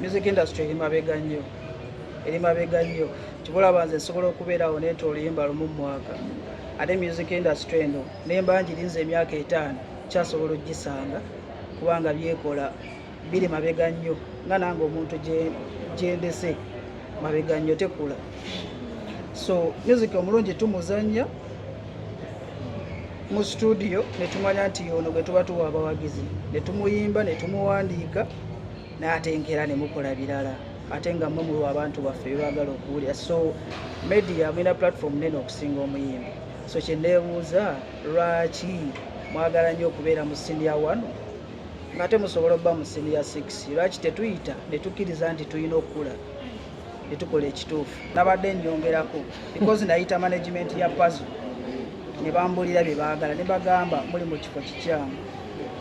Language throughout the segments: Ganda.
music industry eri mabega nnyo kibulaba nze nsobola okubeerawo neeta oluyimba lumu mu mwaka ate music industry eno nemba ngirinza emyaka 5 kyasobola ogisanga kubanga byekola biri mabega nnyo nga nange omuntu gyendese mabega nnyo tekula. So music omulungi tumuzanya mu studio netumanya nti ono gwe tuba tuwa abawagizi netumuyimba netumuwandiika n'atenkera nemukola birala ate nga mmwe muliwo abantu baffe bebaagala okuwulira. So media mulina platform nene okusinga omuyimbi. So kyenneebuuza lwaki mwagala nnyo okubeera mu senior 1 ngate musobola okuba mu senior 6? Lwaki tetuyita netukkiriza nti tulina okukula netukola ekituufu? Nabadde nnyongerako because nayita management ya puzzle ne bambulira bye baagala ne bagamba muli mu kifo kikyamu.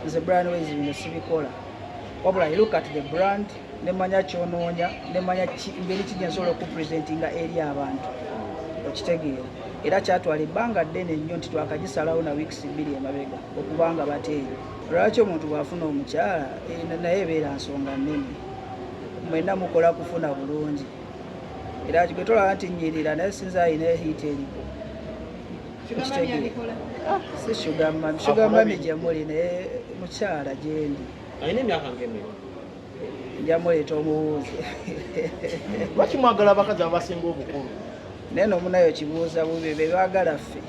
Nze Brian Ways bino sibikola wabula I look at the brand nemanya kyonoonya nemanya ngeri ki gye nsobola okupresentinga eri abantu okitegeera era kyatwala ebbanga ddene nnyo nti twakagisalawo na weeks 2 emabega okubanga bateeyo. Lwaki omuntu bw'afuna omukyala naye ebeera nsonga nnene mwenna mukola kufuna bulungi era gwe tolaba nti nnyirira naye sinza ayina hiiti eriko si sugar mami gye muli naye mukyala gyendi ayina emyaka ng'emeka njamuleeta omubuuzi. lwaki mwagala abakazi abasinga obukulu? naye nomunayo kibuuza bubi bebaagala ffe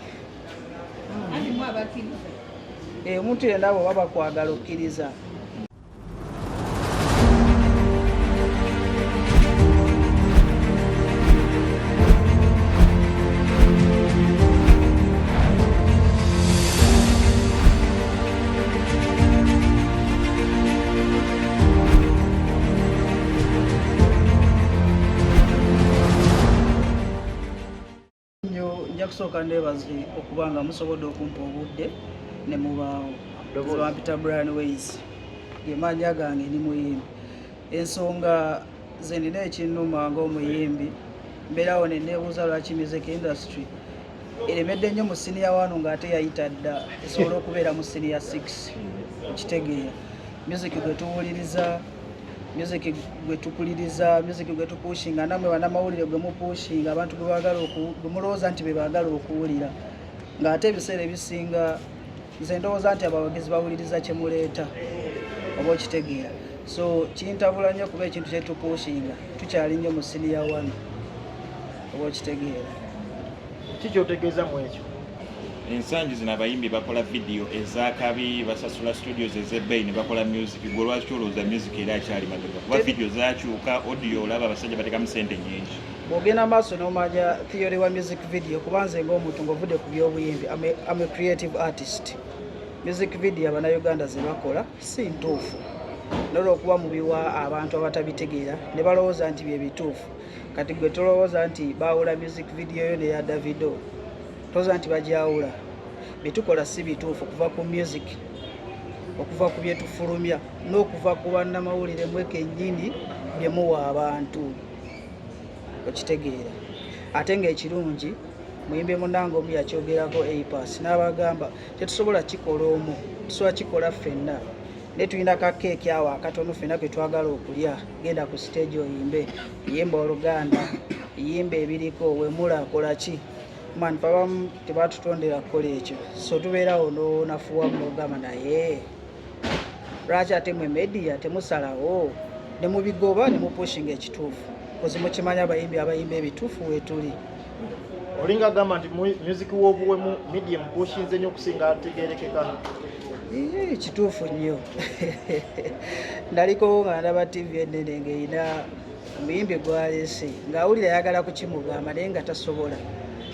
omuntu yenna bwe baba kwagala okkiriza. Kusooka ndeebaze okubanga musobodde okumpa obudde ne mubaawo. Bampita Brian Ways gemanya gange ni muyimbi. Ensonga ze nina ekinnuma ng'omuyimbi mbeerawo ne neebuuza lwaki music industry eremedde nnyo mu senior 1 ng'ate yayita dda esobola okubeera mu senior 6 okitegeera. Music gwe tuwuliriza, music gwe tukuliriza, music gwe tupushinga, namwe bannamawulire gwe mupushinga abantu gwe mulowooza nti be baagala okuwulira ng'ate ebiseera ebisinga nze ndowooza nti abawagizi bawuliriza kye muleeta oba okitegeera. So kintabula nnyo kuba ekintu kye tupushinga tukyali nnyo mu senior 1 oba okitegeera. Kikyotegeeza mu ekyo? Ensangi zino abayimbi bakola video ezakabi basasula studios ezebbeyi ne bakola music. Gwe lwaki olowooza music era akyali mabega? Kuba video zakyuka, audio olaba abasajja batekamu ssente nnyingi. Bw'ogenda maaso n'omanya theory wa music video kuba nze ng'omuntu ng'ovudde ku by'obuyimbi I'm a creative artist. Music video Abannayuganda ze bakola si ntuufu n'olwokuba mu biwa abantu abatabitegeera ne balowooza nti bye bituufu. Kati gwe tolowooza nti baawula music video yo neya Davido toza nti bajawula bitukola si bituufu okuva ku music okuva ku byetufulumya n'okuva ku bannamawulire mwe kennyini bye muwa abantu okitegeera. Ate ng'ekirungi muyimbi munnange omu yakyogerako APAS n'abagamba tetusobola kikola omu tusobola kikola ffenna ne tulina kakeeki awo akatono ffenna ke twagala okulya. Genda ku stage oyimbe, yimba Oluganda, yimba ebiriko wemula akola ki man pabamu tebatutondera kukola ekyo. So tubeerawo n'onafuwa n'ogamba naye lwaki ate mwe media temusalawo ne mubigoba ne mupushinga ekituufu kozi mukimanya abayimbi ebituufu wetuli. Olinga gamba nti music w'obuwemu media mupushinze nnyo okusinga ategeerekeka. Kituufu nnyo. Ndaliko nga ndaba TV ennene ng'erina omuyimbi gwaleese ng'awulira ayagala kukimugamba naye nga tasobola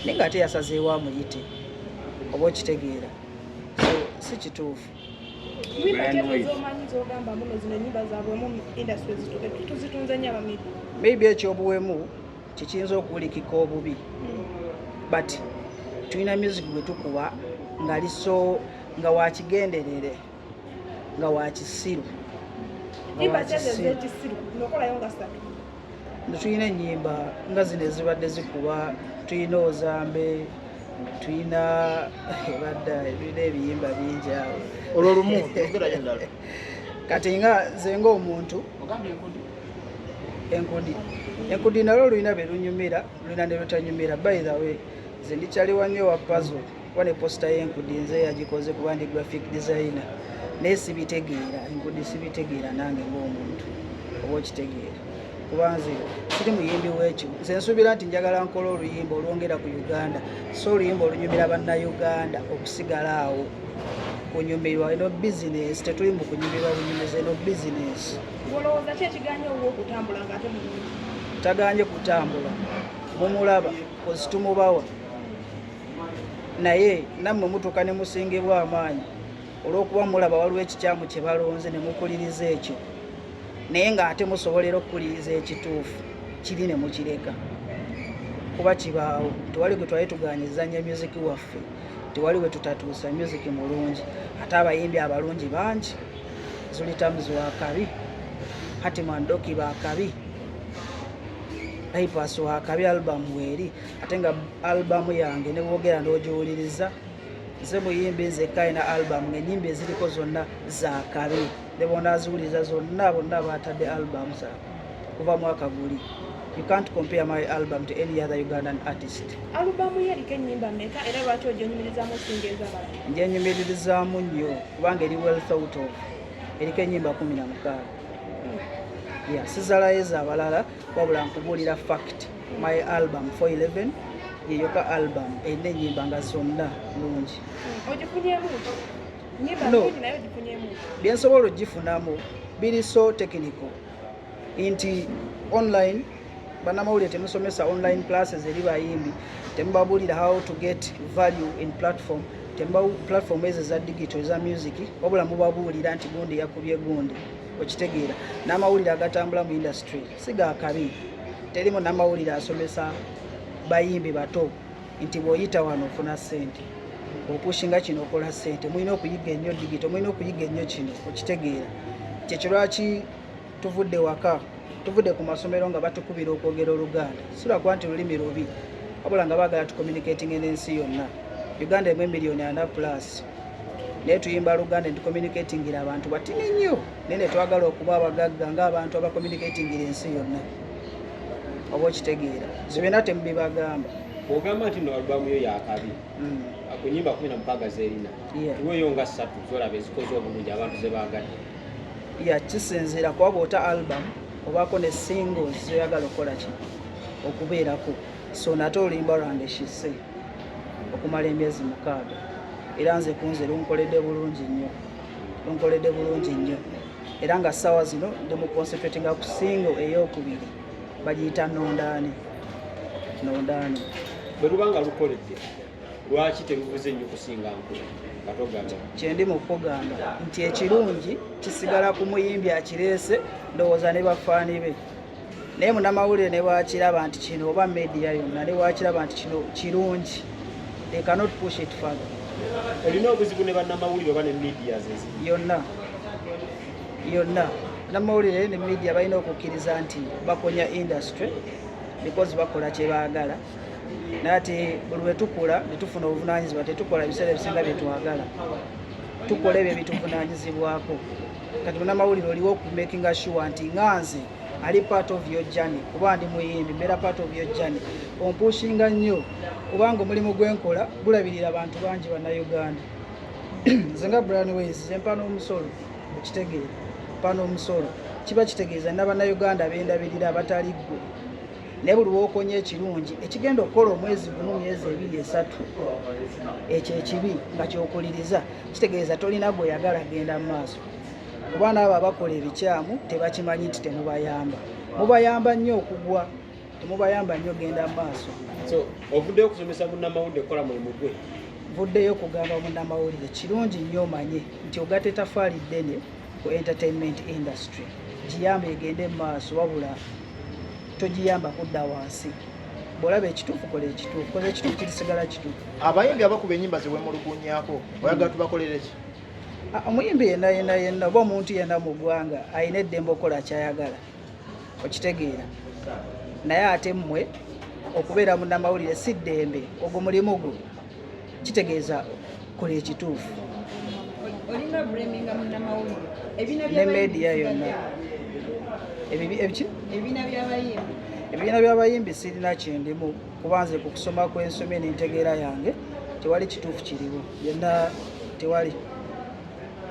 naye ng'ate yasazeewo amuyite oba okitegeera. So si kituufu. Maybe ekyobuwemu kikiyinza okuwulikika obubi but tulina music gwe tukuba ng'aliso nga wakigenderere nga wakisiru. Tulina ennyimba nga zino ezibadde zikuba, tulina Ozambe, tulina ebiyimba bingi awo. Olwo lumu ogerayo endala. Kati nga nze ng'omuntu enkudi nalwo lulina belunyumira lulina ne lutanyumira. By the way nze ndikyaliwa nnyo wa puzzle kuba ne posita y'enkudi nze yagikoze kuba ndi graphic designer naye sibitegeera enkudi sibitegeera nange ng'omuntu oba okitegeera kuba nze siri muyimbi w'ekyo. Nze nsuubira nti njagala nkola oluyimba olwongera ku Uganda so oluyimba olunyumira bannayuganda okusigala awo kunyumirwa. Eno bizinesi tetuli mu kunyumirwa bunyumiza, eno bizinesi. Olowooza ki ekiganye ow'o okutambula ng'ate mulungi? Tagaanye kutambula mumulaba kozi tumubawa naye nammwe mutuuka ne musingibwa amaanyi olw'okuba mulaba waliwo ekikyamu kye balonze ne mukuliriza ekyo naye ng'ate musobolera okukuliriza ekituufu kiri ne mukireka kuba kibaawo. Tewali gwe twali tugaanyizanya musiki waffe, tewali we tutatuusa musiki mulungi. Ate abayimbi abalungi bangi, Zulitamuzi wa kabi, Hatiman Doki ba kabi, Bypass wa kabi albamu weri. Ate nga albamu yange ne bwogera n'ogiwuliriza nze muyimbi nzekka alina albamu ng'ennyimba eziriko zonna za kabi ne bonaziwuliriza zonna bonna batadde albamu zaabwe kuva mwaka guli. You can't compare my album to any other Ugandan artist. Alubamu ye eriko ennyimba mmeka era lwaki ogyonyumirizaamu okusinga ez'abalala? Njenyumirizaamu nnyo kubanga eri well thought of. Eriko ennyimba 16. Yeah, sizalayo ez'abalala wabula nkubuulira fact. My album 411 yeyoka album erina ennyimba nga zonna nnungi. Ogifunyeemu ki? Nnyimba No. nnungi naye ogifunyeemu ki? Byensobola ogifunamu biri so technical nti online bannamawulire temusomesa online classes eri bayimbi, temubabuulira how to get value in platform, platform ezo za digital eza music, wabula mubabuulira nti gundi yakubye gundi. Okitegeera n'amawulire agatambula mu industry si ga kabi. Terimu n'amawulire asomesa bayimbi bato nti bw'oyita wano ofuna ssente, opushinga kino okola ssente. Mulina okuyiga ennyo digital, mulina okuyiga ennyo kino. Okitegeera kyekyo lwaki tuvudde waka, tuvudde ku masomero nga batukubira okwogera Oluganda. Si lwakuba nti lulimi lubi wabula nga baagala tucommunicating n'ensi yonna. Uganda emu 4+ naye tuyimba Luganda ndi communicatingira abantu batini nnyo naye ne twagala okuba abagagga ng'abantu abacommunicatingira ensi yonna. Oba okitegeera zibyonna temubibagamba. Ogamba nti no albamu yo yakabi ku nnyimba 16 zerina iweyo nga 3 zolaba ezikoze obulungi abantu ze baagadde. Ya kisinziira kuba bw'ota album obaako ne singles zoyagala okukola ki okubeerako. So nate oluyimba lwange kisse okumala emyezi 6 era nze kunze lunkoledde bulungi nnyo era nga ssaawa zino ndi mu concentratinga ku single ey'okubiri bagiyita Nondaani. Bwe lubanga lukoledde lwaki terubuze nnyo kusinga nkulu katogamba? Kyendi mu kugamba nti ekirungi kisigala ku muyimbi akireese ndowooza ne bafaani be, naye munnamawulire ne bwakiraba nti kino oba media yonna ne bwakiraba nti kino kirungi, they cannot push it further. Olina obuzibu ne bannamawulire oba ne media zezi yonna bannamawulire ne media balina okukkiriza nti bakonya industry because bakola kye baagala. Naye ate buli lwe tukula ne tufuna obuvunaanyizibwa tetukola ebiseera ebisinga bye twagala, tukola ebyo bituvunaanyizibwako. Kati munnamawulire oliwo okumakinga sure nti nganze ali part of your journey kuba ndi muyimbi mbeera part of your journey. Ompushinga nnyo kubanga omulimu gwenkola gulabirira abantu bangi bannayuganda. Nze nga Brian Ways nze mpana omusolo okitegeera mpana omusolo kiba kitegeeza nina bannayuganda bendabirira abatali ggwe. Naye buli lw'okonya ekirungi ekigenda okukola omwezi gumu myezi 2-3 ekyo ekibi nga kyokuliriza kitegeeza tolina gw'oyagala genda mu maaso. Kuba n'abo abakola ebikyamu tebakimanyi nti temubayamba, mubayamba nnyo okugwa, temubayamba nnyo genda mu maaso. So ovuddeyo okusomesa munnamawulire kukola mulimu gwe? Vuddeyo kugamba munnamawulire kirungi nnyo omanye nti ogatta ettafaali ddene ku entertainment industry, giyamba egende mu maaso wabula togiyamba kudda wansi. Bw'olaba ekituufu kola ekituufu, kola ekituufu kirisigala kituufu. Abayimbi abakuba ennyimba ze weemulugunyaako oyagala tubakolere ki? Omuyimbi yenna oba omuntu yenna mu ggwanga alina eddembe okukola kyayagala, okitegeera. Naye ate mmwe okubeera munnamawulire si ddembe, ogwo mulimu gwo, kitegeeza kola ekituufu. Olina bulaminga munnamawulire Ne media yonna ebibiina by'abayimbi sirina kyendimu kubanze ku kusoma kw'ensomye n'entegeera yange tewali kituufu kiriwo yenna tewali.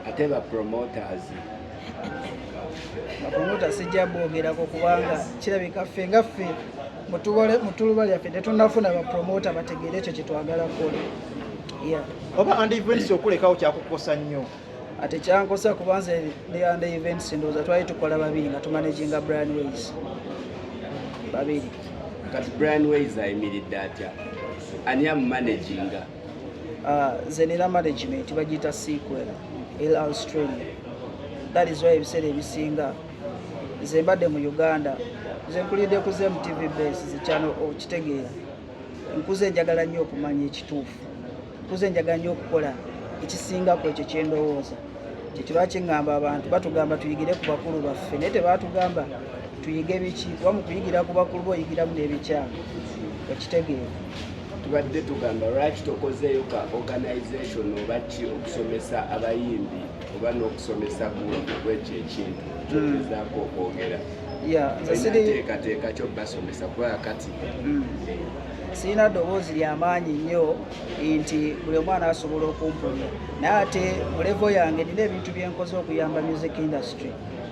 Ate ba promoters bapromota sijja boogerako kubanga kirabika ffe nga ffe mutuluba lyaffe tetunnafuna bapromota bategeere ekyo kyetwagala kukola. oba and events okulekawo kyakukosa nnyo? Ate kyankosa kubanza ne under events ndowooza twali tukola babiri nga tumanaginga Brian Ways babiri. kati Brian Ways ayimiridde atya? Ani amumanaginga? Nze nina management bagiyita Sequel L Australia. That is why ebiseera ebisinga nze mbadde mu Uganda, nze nkulidde ku MTV base zikyano okitegeera. Nkuze njagala nnyo okumanya ekituufu, nkuze njagala nnyo okukola ekisingako ekyo kyendowooza. Kyekiba kiŋŋamba abantu batugamba tuyigire ku bakulu baffe naye tebaatugamba tuyige biki, kuba mu kuyigira ku bakulu boyigiramu n'ebikyamu okitegeera. Tubadde tugamba lwaki tokozeeyo ka organization oba ki okusomesa abayimbi oba n'okusomesa gwekyo ekintu kyogezaako okwogera? Teekateeka kyo basomesa kuba kati sirina ddoboozi ly'amaanyi nnyo nti buli omwana asobola okumpulira, naye ate mu levo yange nina ebintu bye nkoze okuyamba music industry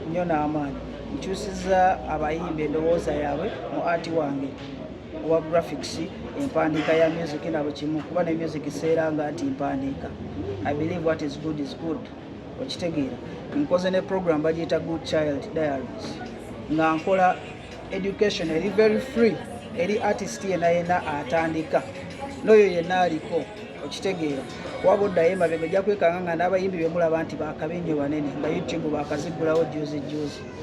nnyo n'amaanyi. Nkyusizza abayimbi endowooza yaabwe mu ati wange owa graphics, empandiika ya music nabo kimu kuba ne music seeranga nti mpandiika. I believe what is good okitegeera. Nkoze ne program bagiyita Good Child Diaries nga nkola education eri very free eri artist yenna atandika n'oyo yenna aliko okitegeera. Waba oddayo emabega ojja kwekanga nga n'abayimbi be mulaba nti baakabe nnyo banene nga YouTube baakazigulawo juzi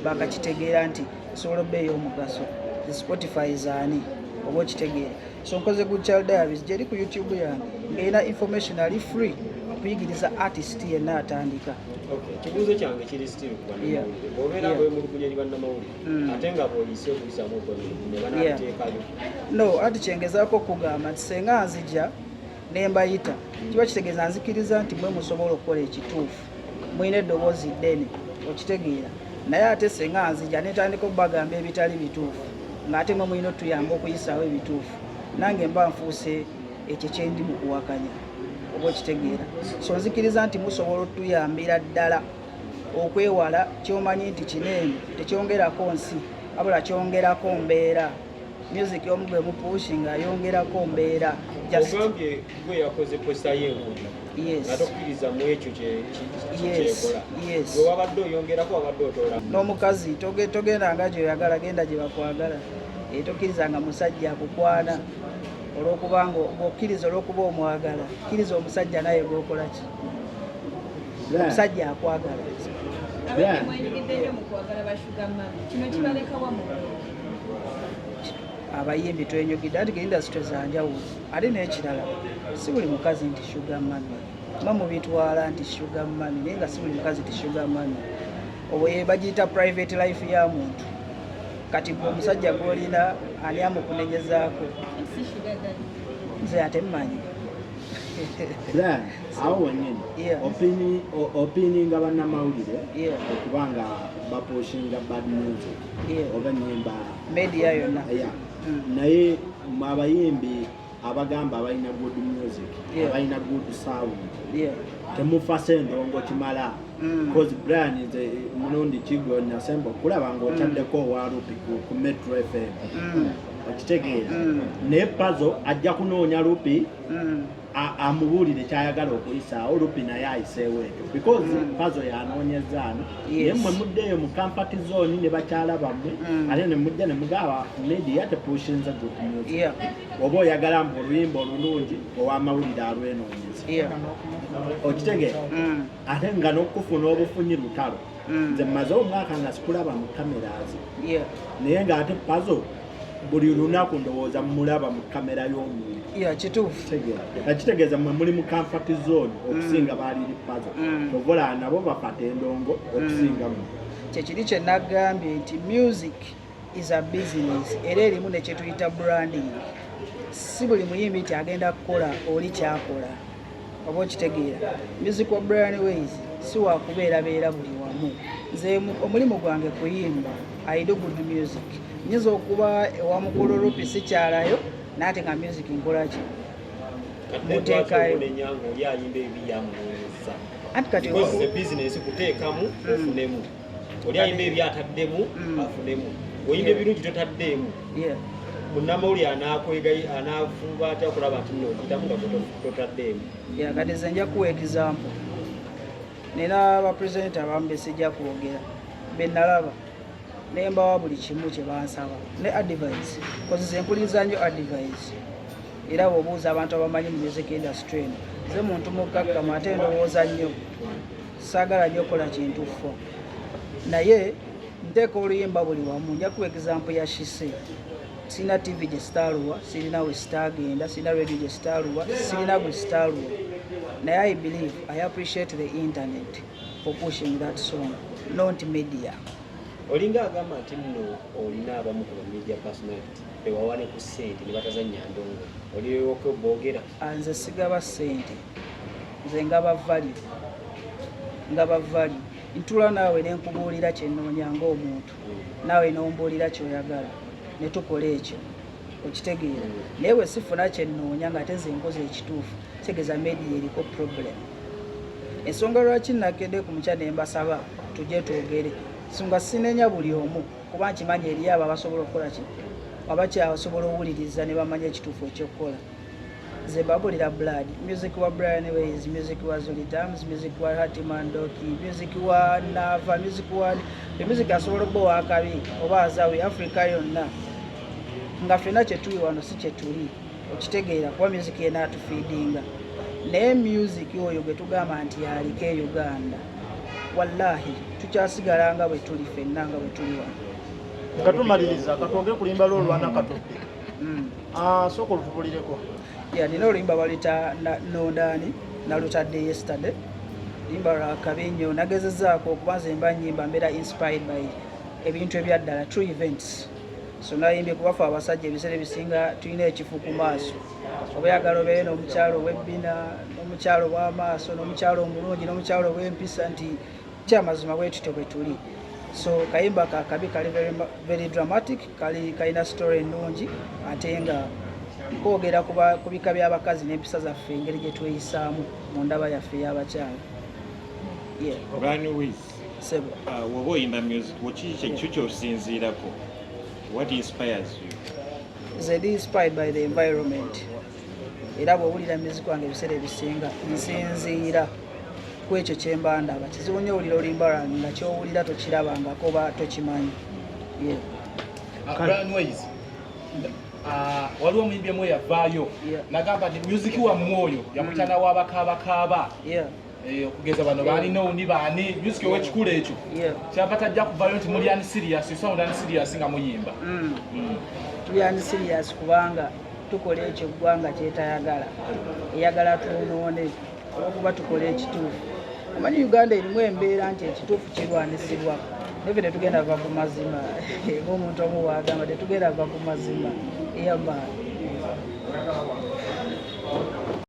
baakakitegeera nti esobola obba ey'omugaso. Spotify zaani oba okitegeera. So nkoze Good Child Diaries gyeri ku YouTube yange ng'erina information ali free okuyigiriza artist yenna atandika. Kibuuzo kyange kiri still ku bannamawulire. Bw'obeera bwemulugunya eri bannamawulire ate nga bw'oliise okuyisamu ne banaateekayo. No, ati kyengezaako okugamba nti senga nzija ne mbayita kiba kitegeeza nzikiriza nti mwe musobola okukola ekituufu, mulina eddoboozi ddene okitegeera. Naye ate senga nzija netandika okubagamba ebitali bituufu ng'ate mwe mulina otuyamba okuyisaawo ebituufu, nange mba nfuuse ekyo kyendi mu kuwakanya oba okitegeera. So nzikiriza nti musobola otuyambira ddala okwewala kyomanyi nti kineeno tekyongerako nsi wabula kyongerako mbeera. Music omu gwe mupushinga ayongerako mbeera. Ogambye gwe yakoze posta y'enguudo nga tokkiriza mu ekyo kyekola. Gwe wabadde oyongerako wabadde otoola n'omukazi togenda nga gyoyagala, genda gye bakwagala. Tokkirizanga musajja akukwana olw'okuba ng'okkiriza olw'okuba omwagala. Kkiriza omusajja naye gwokola ki? Omusajja akwagala. Abayimbi twenyogedde anti industry zanjawulo. Ate n'ekirala si buli mukazi nti sugar mami, mwe mubitwala nti sugar mami naye nga si buli mukazi nti sugar mami. Obwe bagiyita private life ya muntu. Kati gwe omusajja gw'olina ani amukunegezaako? Nze ate mmanyi. Brian, awo wennyini opininga bannamawulire okubanga bapushinga bad music oba ennyimba media yonna. Naye abayimbi abagamba abalina good music abalina good sound temufa sendongo kimala because Brian is mulundi kigo nasemba okulaba ng'otaddeko owalupi ku Metro FM okitegeera naye Pazzo ajja kunoonya lupi amubuulire kyayagala okuyisaawo lupi naye ayiseewo ekyo because Pazzo yanoonyezaano naye mmwe muddeeyo mu comfort zone ne bakyala bammwe ate ne mujja ne mugaba media tepushinza good music oba oyagala mbu oluyimba olulungi ow'amawulire alwenoonyeza okitegeera ate nga n'okufuna obufunyi lutalo nze mmaze omwaka nga sikulaba mu cameras naye ng'ate Pazzo buli lunaku ndowooza mulaba mu kamera y'omuntu. Kituufu. Ekitegeeza mmwe muli mu comfort zone okusinga baaliri Pazzo. Tovola nabo bafata endongo okusinga mu. Kyekiri kye nagambye nti music is a business era erimu ne kye tuyita branding. Si buli muyimbi nti agenda kukola oli kyakola oba okitegeera. Music wa Brian Ways si wakubeerabeera buli wamu. omu. Nze omulimu gwange kuyimba, I do good music. Nyinza okuba ewamukulu Rupi sikyalayo naate nga music nkolaki muteekayo anti kati business kuteekamu ofunemu oli ayimba ebyataddemu afunemu oyimba ebirungi totaddemu munnamawulire anaafuuba atya okulaba nti nno okitamu nga totaddemu kati nze nja kuwa example nina abapresidenti abamu besijja kwogera benalaba nembawa buli kimu kye bansaba ne advice kozize mpuliriza nnyo advice era bw'obuuza abantu abamanyi mu music industry eno nze muntu mukkakkamu ate ndowooza nnyo saagala nnyo okukola kintu fo naye nteeka oluyimba buli wamu nja kuwa example ya Shise sirina tv gye sitaaluwa sirina we sitaagenda sirina radio gye sitaaluwa sirina gwe sitaaluwa naye I believe I appreciate the internet for pushing that song not media. Olinga agamba nti nno olina abamu ku media personality bewawane ku ssente ne batazannya ndongo oliwoko boogera nze sigaba ssente nze ngaba value ntula naawe nenkubuulira kyenoonya ng'omuntu naawe nombuulira kyoyagala ne tukola ekyo okitegeera naye bwe sifuna kyenoonya nga ate nze nkoze ekituufu kitegeeza media eriko problem. Ensonga lwaki nakedde ku mukya ne mbasaba tujje twogere sunga sinenya buli omu kuba nkimanyi eri abo abasobola okukola ki abakyasobola owuliriza ne bamanya ekituufu ekyokukola. Nze mbabulira Blood, music wa Brian Ways, music wa Zoli Dams, music wa Hatiman Doki, music wa Nava, music asobola okuba wakabi oba azawe Africa yonna nga ffenna kye tuli wano si kye tuli okitegeera kuba music yena atufiidinga naye music oyo gwe tugamba nti yaliko e Uganda wallahi tukyasigala nga bwe tuli ffenna nga bwe tuli wano. Katumaliriza katwogere kulimba lwolwana katudde sooka olutubulireko. Nina oluyimba balita nondani nalutadde yesterday limba lwa kabi nnyo nagezezaako okuba nze mba nnyimba mbeera inspired by ebintu ebyaddala true events so nayimbye kubafe abasajja ebiseera ebisinga tulina ekifu ku maaso oba oyagala obeere n'omukyalo ow'ebbina n'omukyalo ow'amaaso n'omukyalo omulungi n'omukyalo ow'empisa nti kyamazima bwe tutyo bwe tuli. So kayimba kakabi kali very dramatic kalina story ennungi ate nga kwogera ku bika by'abakazi n'empisa zaffe engeri gye tweyisaamu mu ndaba yaffe ey'abakyala. Brian Ways, woba oyimba music kiki ky'osinziirako? What inspires you? Nze ndi inspired by the environment era bw'owulira music wange ebiseera ebisinga nsinziira ku ekyo kye mba ndaba. Kizibu nnyo owulira oluyimba lwange nga ky'owulira tokirabangako oba tokimanyi. Brian Ways, waliwo omuyimbi emu eyavaayo nagamba nti music wammwe oyo yamukyana w'abakaabakaaba okugeza bano baalina owundi baani music ow'ekikulu ekyo kyava tajja kuvaayo nti muli ani serious sound ani serious nga muyimba. Tuli ani serious kubanga tukola ekyo eggwanga kyetayagala eyagala twonoone olwokuba tukola ekituufu. Omanyi Uganda erimu embeera nti ekituufu kirwanisibwa neve tetugenda va ku mazima ng'omuntu omu waagamba tetugenda va ku mazima eyamaani.